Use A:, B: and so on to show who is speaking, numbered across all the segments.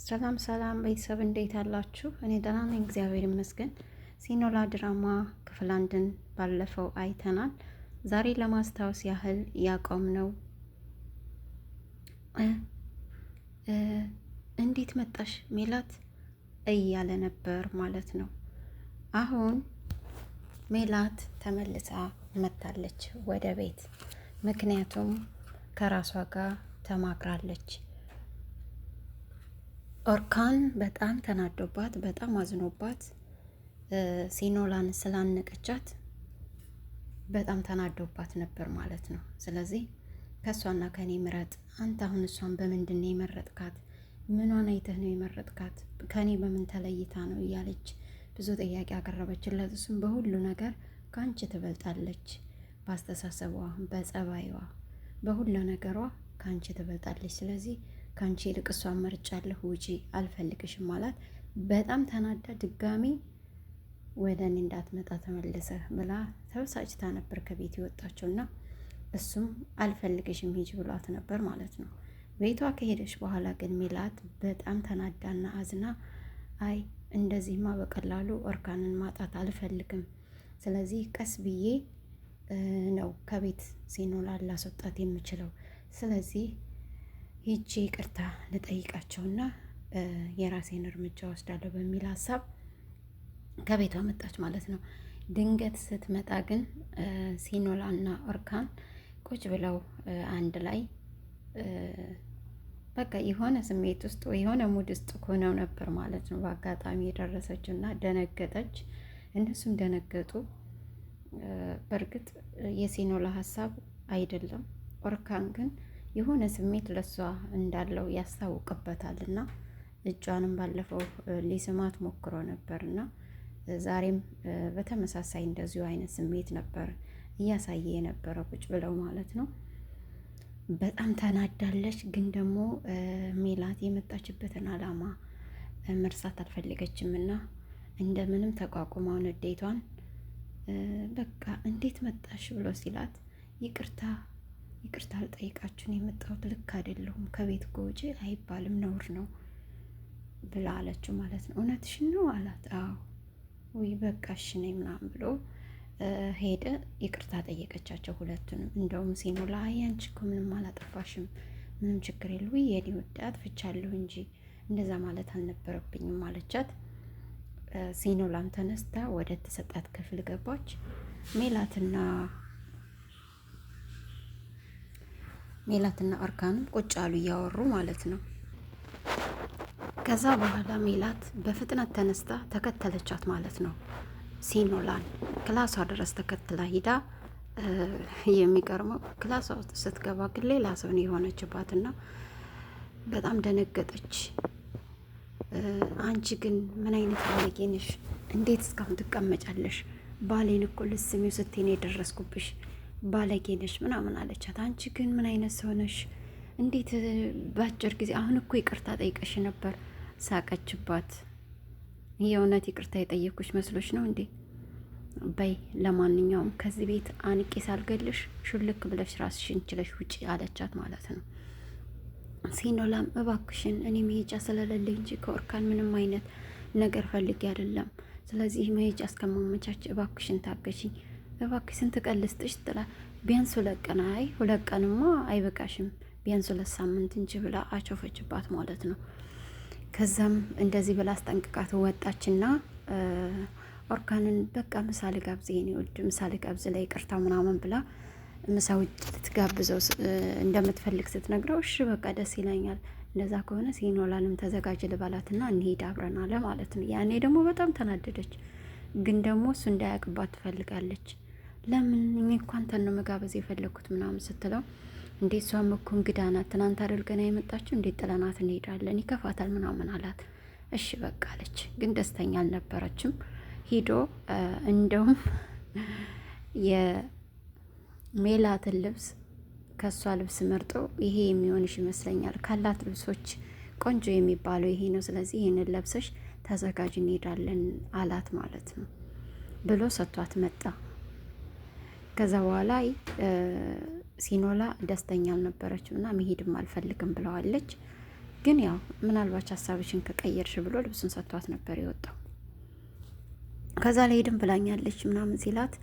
A: ሰላም ሰላም ቤተሰብ እንዴት አላችሁ? እኔ ደህና ነኝ፣ እግዚአብሔር ይመስገን። ሲኖላ ድራማ ክፍል አንድን ባለፈው አይተናል። ዛሬ ለማስታወስ ያህል ያቆምነው እንዴት መጣሽ ሜላት እያለ ነበር ማለት ነው። አሁን ሜላት ተመልሳ መታለች ወደ ቤት፣ ምክንያቱም ከራሷ ጋር ተማክራለች። ኦርካን በጣም ተናዶባት በጣም አዝኖባት ሲኖላን ስላነቀቻት በጣም ተናዶባት ነበር ማለት ነው። ስለዚህ ከእሷና ከኔ ምረጥ አንተ። አሁን እሷን በምንድን ነው የመረጥካት? ምኗን አይተህ ነው የመረጥካት? ከኔ በምን ተለይታ ነው እያለች ብዙ ጥያቄ አቀረበችለት። እሱም በሁሉ ነገር ከአንቺ ትበልጣለች፣ በአስተሳሰቧ፣ በጸባይዋ፣ በሁሉ ነገሯ ከአንቺ ትበልጣለች። ስለዚህ ከአንቺ ይልቅ እሷን መርጫለሁ፣ ውጪ፣ አልፈልግሽም አላት። በጣም ተናዳ ድጋሚ ወደ እኔ እንዳትመጣ ተመልሰህ ብላ ተበሳጭታ ነበር ከቤት የወጣችው እና እሱም አልፈልግሽም ሂጂ ብሏት ነበር ማለት ነው። ቤቷ ከሄደች በኋላ ግን ሜላት በጣም ተናዳና አዝና አይ እንደዚህማ በቀላሉ ኦርካንን ማጣት አልፈልግም፣ ስለዚህ ቀስ ብዬ ነው ከቤት ሲኖላ ላስወጣት የምችለው፣ ስለዚህ ሂጄ ይቅርታ ልጠይቃቸውና የራሴን እርምጃ ወስዳለሁ በሚል ሀሳብ ከቤቷ መጣች ማለት ነው። ድንገት ስትመጣ ግን ሲኖላና ኦርካን ቁጭ ብለው አንድ ላይ በቃ የሆነ ስሜት ውስጥ ወይ የሆነ ሙድ ውስጥ ሆነው ነበር ማለት ነው። በአጋጣሚ የደረሰችው እና ደነገጠች፣ እነሱም ደነገጡ። በእርግጥ የሲኖላ ሀሳብ አይደለም፣ ኦርካን ግን የሆነ ስሜት ለሷ እንዳለው ያስታውቅበታል እና እጇንም ባለፈው ሊስማት ሞክሮ ነበር እና ዛሬም በተመሳሳይ እንደዚሁ አይነት ስሜት ነበር እያሳየ የነበረ ቁጭ ብለው ማለት ነው። በጣም ተናዳለች፣ ግን ደግሞ ሜላት የመጣችበትን አላማ መርሳት አልፈለገችም እና እንደምንም ተቋቁመው ንዴቷን በቃ እንዴት መጣሽ ብሎ ሲላት ይቅርታ አልጠይቃችሁን የመጣሁት ልክ አይደለሁም፣ ከቤት ውጪ አይባልም ነውር ነው ብላ አለችው ማለት ነው። እውነትሽን ነው አላት። አዎ ውይ በቃ እሺ ነኝ ምናምን ብሎ ሄደ። ይቅርታ ጠየቀቻቸው ሁለቱንም። እንደውም ሲኖላ አንቺ እኮ ምንም አላጠፋሽም፣ ምንም ችግር የለ፣ ውይ የኔ ወደ አጥፍቻለሁ እንጂ እንደዛ ማለት አልነበረብኝም አለቻት። ሲኖላም ተነስታ ወደ ተሰጣት ክፍል ገባች። ሜላትና ኦርካንም ቁጭ አሉ እያወሩ ማለት ነው። ከዛ በኋላ ሜላት በፍጥነት ተነስታ ተከተለቻት ማለት ነው። ሲኖላን ክላሷ ድረስ ተከትላ ሂዳ የሚገርመው ክላሷ ውስጥ ስትገባ ግን ሌላ ሰው ነው የሆነችባትና በጣም ደነገጠች። አንቺ ግን ምን አይነት ባለጌ ነሽ? እንዴት እስካሁን ትቀመጫለሽ? ባሌን እኮ ልስሚው ስትይ ነው የደረስኩብሽ፣ ባለጌ ነሽ ምናምን አለቻት። አንቺ ግን ምን አይነት ሰው ነሽ? እንዴት በአጭር ጊዜ አሁን እኮ ይቅርታ ጠይቀሽ ነበር። ሳቀችባት። የእውነት ይቅርታ የጠየኩሽ መስሎች ነው እንዴ? በይ ለማንኛውም ከዚህ ቤት አንቄ ሳልገልሽ ሹልክ ብለሽ ራስሽን ችለሽ ውጪ አለቻት ማለት ነው። ሲኖላም እባክሽን እኔ መሄጃ ስለሌለኝ እንጂ ከኦርካን ምንም አይነት ነገር ፈልጌ አይደለም፣ ስለዚህ መሄጃ እስከማመቻች እባክሽን ታገሽኝ፣ እባክሽ ስንት ቀን ልስጥሽ ትላ። ቢያንስ 2 ቀን። አይ 2 ቀንማ አይበቃሽም፣ ቢያንስ 2 ሳምንት እንጂ ብላ አቾፈችባት ማለት ነው። ከዛም እንደዚህ ብላ አስጠንቅቃት ወጣችና ኦርካንን በቃ ምሳሌ ጋብዝ የኔ ውድ ምሳሌ ጋብዝ ላይ ይቅርታ ምናምን ብላ ምሳ ውጭ ልትጋብዘው እንደምትፈልግ ስትነግረው እሺ በቃ ደስ ይለኛል፣ እንደዛ ከሆነ ሲኖላንም ተዘጋጅ ልባላትና እንሄድ አብረን አለ ማለት ነው። ያኔ ደግሞ በጣም ተናደደች፣ ግን ደግሞ እሱ እንዳያውቅባት ትፈልጋለች። ለምን እኔ እኮ አንተን ነው መጋበዝ የፈለግኩት ምናምን ስትለው እንዴት እሷም እኮ እንግዳ ናት፣ ትናንት አይደል ገና የመጣችው፣ እንዴት ጥለናት እንሄዳለን? ይከፋታል ምናምን አላት። እሺ በቃ አለች፣ ግን ደስተኛ አልነበረችም። ሂዶ እንደውም የሜላትን ልብስ ከእሷ ልብስ መርጦ ይሄ የሚሆንሽ ይመስለኛል፣ ካላት ልብሶች ቆንጆ የሚባለው ይሄ ነው፣ ስለዚህ ይህንን ለብሰሽ ተዘጋጅ እንሄዳለን አላት ማለት ነው ብሎ ሰጥቷት መጣ። ከዛ በኋላ ሲኖላ ደስተኛ አልነበረችም እና መሄድም አልፈልግም ብለዋለች። ግን ያው ምናልባት ሀሳብሽን ከቀየርሽ ብሎ ልብሱን ሰጥቷት ነበር የወጣው። ከዛ ላይ ሄድም ብላኛለች ምናምን ሲላት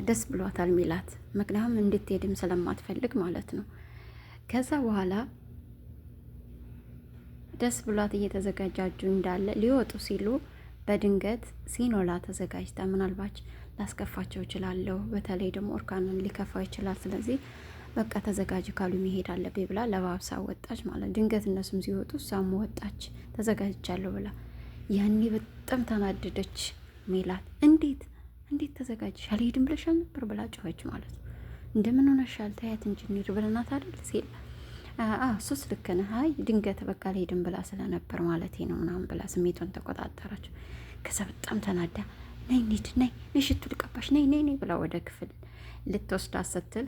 A: ደስ ብሏታል ሚላት፣ ምክንያቱም እንድትሄድም ስለማትፈልግ ማለት ነው። ከዛ በኋላ ደስ ብሏት እየተዘጋጃጁ እንዳለ ሊወጡ ሲሉ በድንገት ሲኖላ ተዘጋጅታ ምናልባት ላስከፋቸው እችላለሁ፣ በተለይ ደግሞ ኦርካንን ሊከፋው ይችላል፣ ስለዚህ በቃ ተዘጋጅ ካሉ መሄድ አለብኝ ብላ ለባብሳ ወጣች ማለት። ድንገት እነሱም ሲወጡ እሷም ወጣች ተዘጋጅቻለሁ ብላ። ያኔ በጣም ተናደደች ሜላት። እንዴት ተዘጋጅሽ? አልሄድም ብለሻል ነበር ብላ ጮኸች ማለት ነው። እንደምን ሆነሻል? ታያት እንጂ እንሂድ ብለናት አይደል ሲል እሱስ ልክ ነህ፣ አይ ድንገት በቃ አልሄድም ብላ ስለነበር ማለቴ ነው ምናምን ብላ ስሜቷን ተቆጣጠረች። ከዛ በጣም ተናዳ ነይ እንሂድ፣ ነይ ሽቱ ልቀባሽ፣ ነይ ብላ ወደ ክፍል ልትወስዳት ስትል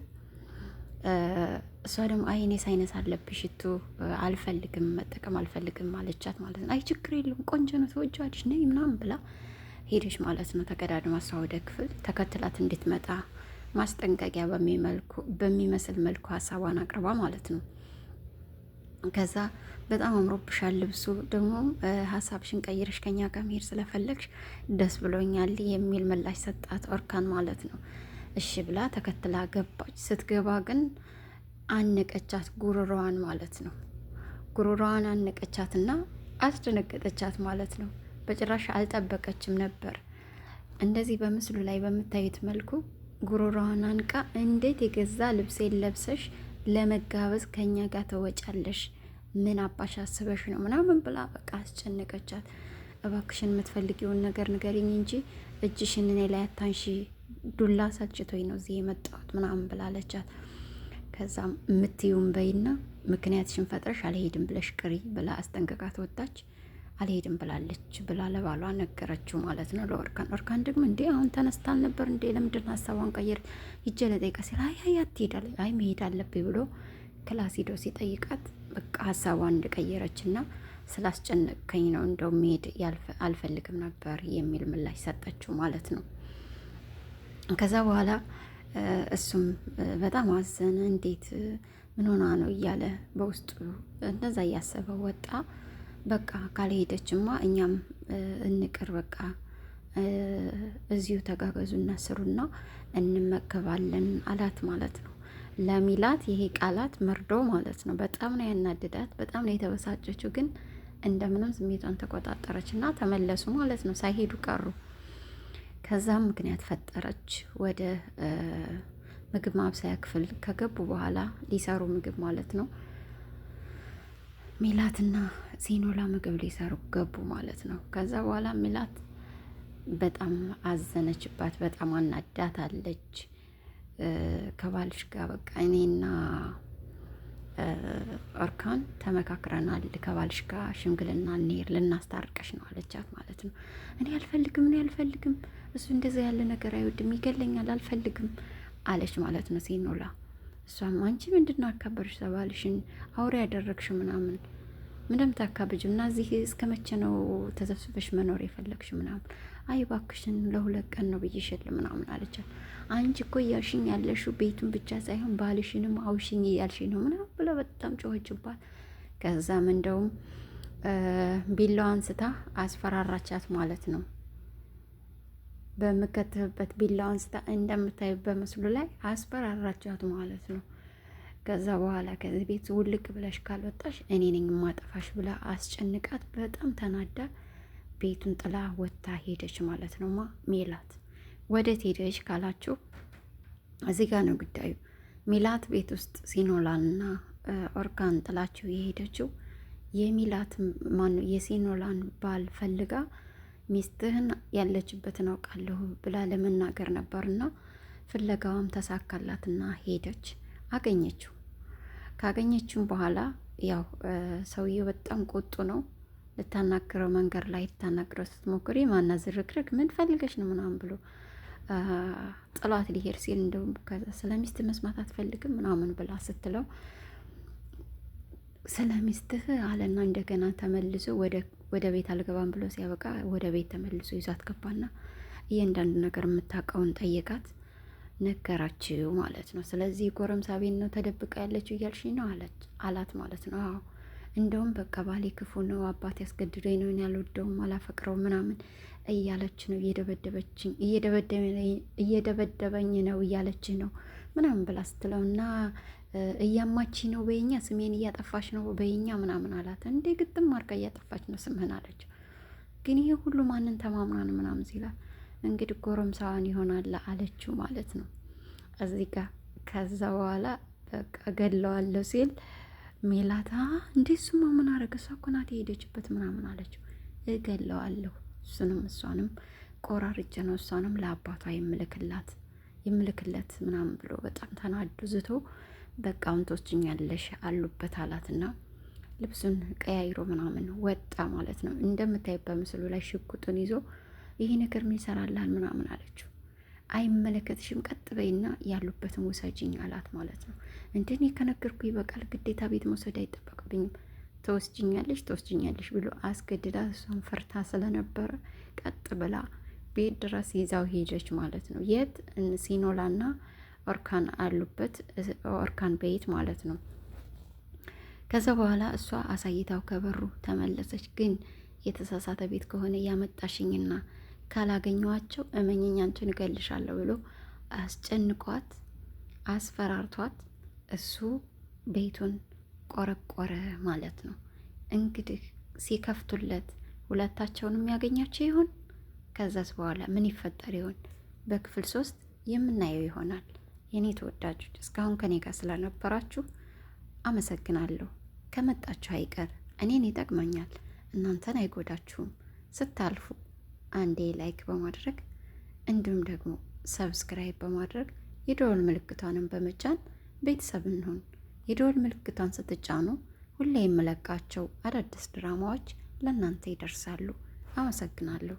A: እሷ ደግሞ አይ እኔ ሳይነስ አለብሽ ሽቱ አልፈልግም መጠቀም አልፈልግም አለቻት ማለት ነው። አይ ችግር የለውም ቆንጆ ነው ተወጃለሽ ነይ ምናምን ብላ ሄደች ማለት ነው። ተቀዳድማ እሷ ወደ ክፍል ተከትላት እንድትመጣ ማስጠንቀቂያ በሚመስል መልኩ ሀሳቧን አቅርባ ማለት ነው። ከዛ በጣም አምሮብሻል ልብሱ ደግሞ ሀሳብሽን ቀይረሽ ከኛ ጋር መሄድ ስለፈለግሽ ደስ ብሎኛል የሚል ምላሽ ሰጣት ኦርካን ማለት ነው። እሺ ብላ ተከትላ ገባች። ስትገባ ግን አነቀቻት ጉሮሮዋን ማለት ነው። ጉሮሮዋን አነቀቻትና አስደነገጠቻት ማለት ነው። በጭራሽ አልጠበቀችም ነበር እንደዚህ በምስሉ ላይ በምታዩት መልኩ ጉሮሮዋን አንቃ እንዴት የገዛ ልብሴን ለብሰሽ ለመጋበዝ ከኛ ጋር ተወጫለሽ? ምን አባሽ አስበሽ ነው ምናምን ብላ በቃ አስጨነቀቻት። እባክሽን የምትፈልጊውን ነገር ንገሪኝ እንጂ እጅሽን እኔ ላይ አታንሺ፣ ዱላ ሰልችቶኝ ነው እዚህ የመጣሁት ምናምን ብላለቻት። ከዛም የምትዩን በይና ምክንያትሽን ፈጥረሽ አልሄድም ብለሽ ቅሪ ብላ አስጠንቅቃት ወጣች። አልሄድም ብላለች ብላ ለባሏ ነገረችው ማለት ነው ለኦርካን። ኦርካን ደግሞ እንዴ አሁን ተነስታል ነበር እንዴ ለምንድን ሀሳቧን ቀየር ሂጄ ልጠይቃ ሲል አይ አትሄዳል፣ አይ መሄድ አለብኝ ብሎ ክላስ ሂዶ ሲጠይቃት በቃ ሀሳቧን እንደቀየረችና ስላስጨነቀኝ ነው እንደው መሄድ አልፈልግም ነበር የሚል ምላሽ ሰጠችው ማለት ነው። ከዛ በኋላ እሱም በጣም አዘነ። እንዴት ምን ሆና ነው እያለ በውስጡ እንደዛ እያሰበ ወጣ። በቃ ካልሄደችማ እኛም እንቅር፣ በቃ እዚሁ ተጋገዙና ስሩና እንመገባለን አላት ማለት ነው። ለሚላት ይሄ ቃላት መርዶ ማለት ነው። በጣም ነው ያናድዳት፣ በጣም ነው የተበሳጨችው። ግን እንደምንም ስሜቷን ተቆጣጠረች እና ተመለሱ ማለት ነው። ሳይሄዱ ቀሩ። ከዛም ምክንያት ፈጠረች። ወደ ምግብ ማብሰያ ክፍል ከገቡ በኋላ ሊሰሩ ምግብ ማለት ነው። ሚላትና ሲኖላ ምግብ ሊሰሩ ገቡ ማለት ነው። ከዛ በኋላ ሚላት በጣም አዘነችባት፣ በጣም አናዳታለች። ከባልሽ ጋር በቃ እኔና ኦርካን ተመካክረናል፣ ከባልሽ ጋር ሽምግልና እንሄድ ልናስታርቀሽ ነው አለቻት ማለት ነው። እኔ አልፈልግም፣ እሱ እንደዛ ያለ ነገር አይወድም፣ ይገለኛል፣ አልፈልግም አለች ማለት ነው ሲኖላ። እሷም አንቺ ምንድነው አካበርሽ ተባልሽን አውሬ ያደረግሽ ምናምን ምንም ታካብጅ እና እዚህ እስከ መቼ ነው ተዘብስበሽ መኖር የፈለግሽ ምናምን? አይ ባክሽን ለሁለት ቀን ነው ብዬሽል ምናምን አለቻት። አንቺ እኮ እያልሽኝ ያለሽው ቤቱን ብቻ ሳይሆን ባልሽንም አውሽኝ እያልሽኝ ነው ምናምን ብለ በጣም ጮኸችባት። ከዛም እንደውም ቢላዋ አንስታ አስፈራራቻት ማለት ነው። በምከትፍበት ቢላዋ አንስታ እንደምታዩ በምስሉ ላይ አስፈራራቻት ማለት ነው። ከዛ በኋላ ከዚህ ቤት ውልቅ ብለሽ ካልወጣሽ እኔ ነኝ ማጠፋሽ ብላ አስጨንቃት። በጣም ተናዳ ቤቱን ጥላ ወጥታ ሄደች ማለት ነው። ሜላት ወዴት ሄደች ካላችሁ እዚህ ጋር ነው ጉዳዩ። ሜላት ቤት ውስጥ ሲኖላንና ኦርካን ጥላችሁ የሄደችው የሚላት ማነው የሲኖላን ባል ፈልጋ ሚስትህን ያለችበትን አውቃለሁ ብላ ለመናገር ነበርና ፍለጋዋም ተሳካላትና ሄደች፣ አገኘችው። ካገኘችውም በኋላ ያው ሰውዬው በጣም ቁጡ ነው። ልታናግረው መንገድ ላይ ልታናግረው ስትሞክሪ ማና ዝርክርክ ምን ፈልገሽ ነው ምናምን ብሎ ጥሏት ሊሄድ ሲል እንደውም ከዛ ስለ ሚስት መስማት አትፈልግም ምናምን ብላ ስትለው ስለ ሚስትህ አለና እንደገና ተመልሶ ወደ ቤት አልገባም ብሎ ሲያበቃ ወደ ቤት ተመልሶ ይዟት ገባና እያንዳንዱ ነገር የምታውቀውን ጠየቃት፣ ነገራችው ማለት ነው። ስለዚህ ጎረምሳ ቤት ነው ተደብቃ ያለችው እያልሽኝ ነው አላት ማለት ነው። አዎ እንደውም በቃ ባሌ ክፉ ነው፣ አባት ያስገድዶኝ ነው፣ ያልወደውም አላፈቅረው ምናምን እያለች ነው እየደበደበኝ ነው እያለች ነው ምናምን ብላ ስትለው እና እያማች ነው በይኛ፣ ስሜን እያጠፋች ነው በይኛ ምናምን አላት። እንዴ ግጥም አድርጋ እያጠፋች ነው ስምህን አለችው። ግን ይሄ ሁሉ ማንን ተማምናን ምናምን ሲላል እንግዲህ ጎረምሳዋን ይሆናል አለችው ማለት ነው እዚህ ጋር። ከዛ በኋላ በቃ ገለዋለሁ ሲል ሜላታ እንዴ እሱማ ምን አረገ? እሷ እኮ ናት የሄደችበት ምናምን አለችው። እገለዋለሁ እሱንም እሷንም ቆራርጬ ነው እሷንም ለአባቷ የምልክለት ምናምን ብሎ በጣም ተናዱ ዝቶ በቃ አሁን ትወስጂኛለሽ አሉበት አላትና ልብሱን ቀያይሮ ምናምን ወጣ ማለት ነው። እንደምታይ በምስሉ ላይ ሽጉጡን ይዞ ይሄ ነገር ምን ይሰራላል ምናምን አለችው። አይመለከትሽም፣ ቀጥ በይና ያሉበትን ውሰጂኝ አላት ማለት ነው። እንደኔ ከነገርኩ ይበቃል፣ ግዴታ ቤት መውሰድ አይጠበቅብኝም፣ ተወስጅኛለሽ ብሎ አስገድዳ እሷን ፈርታ ስለነበረ ቀጥ ብላ ቤት ድረስ ይዛው ሄደች ማለት ነው። የት? ሲኖላና ኦርካን አሉበት፣ ኦርካን ቤት ማለት ነው። ከዛ በኋላ እሷ አሳይታው ከበሩ ተመለሰች። ግን የተሳሳተ ቤት ከሆነ ያመጣሽኝና ካላገኘዋቸው እመኝኝ አንቺን እገልሻለሁ ብሎ አስጨንቋት አስፈራርቷት እሱ ቤቱን ቆረቆረ ማለት ነው። እንግዲህ ሲከፍቱለት ሁለታቸውን የሚያገኛቸው ይሆን? ከዛስ በኋላ ምን ይፈጠር ይሆን? በክፍል 3 የምናየው ይሆናል። የኔ ተወዳጆች እስካሁን ከኔ ጋር ስለነበራችሁ አመሰግናለሁ። ከመጣችሁ አይቀር እኔን ይጠቅመኛል፣ እናንተን አይጎዳችሁም። ስታልፉ አንዴ ላይክ በማድረግ እንዲሁም ደግሞ ሰብስክራይብ በማድረግ የደወል ምልክቷንም በመጫን ቤተሰብ እንሁን። የደወል ምልክቷን ስትጫኑ ሁሌ የምለቃቸው አዳዲስ ድራማዎች ለእናንተ ይደርሳሉ። አመሰግናለሁ።